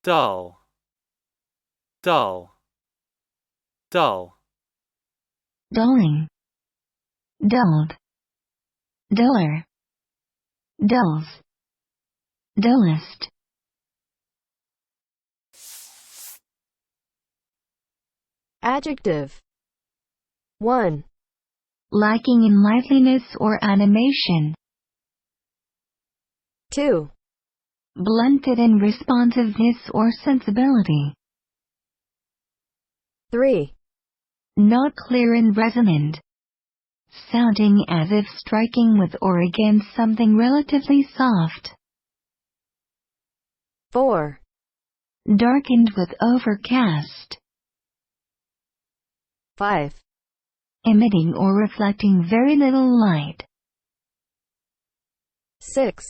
dull, dull, dull. Dulling, dulled, duller, dulls, dullest. Adjective. 1. Lacking in liveliness or animation. 2. Blunted in responsiveness or sensibility. 3. Not clear and resonant. Sounding as if striking with or against something relatively soft. 4. Darkened with overcast. 5. Emitting or reflecting very little light. 6.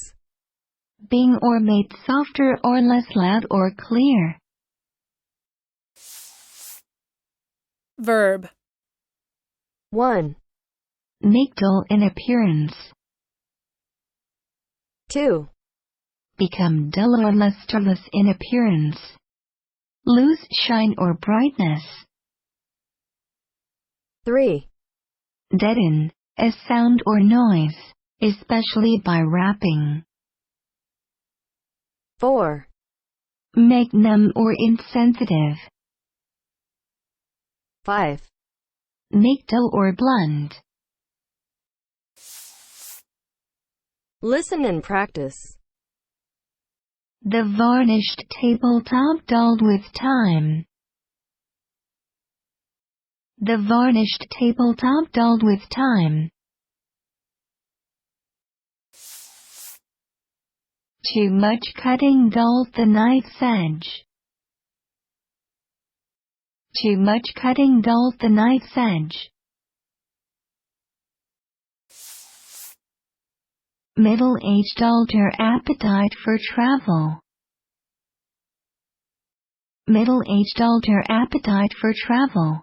Being or made softer or less loud or clear. Verb. 1. Make dull in appearance. 2. Become dull or lustreless in appearance. Lose shine or brightness. 3. Deaden a sound or noise, especially by rapping. 4. Make numb or insensitive. 5. Make dull or blunt. Listen and practice. The varnished tabletop dulled with time. The varnished tabletop dulled with time. Too much cutting dulls the knife's edge. Too much cutting dulls the knife's edge. Middle-aged dulled her appetite for travel. Middle-aged dulled her appetite for travel.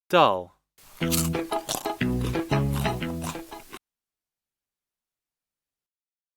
Dull.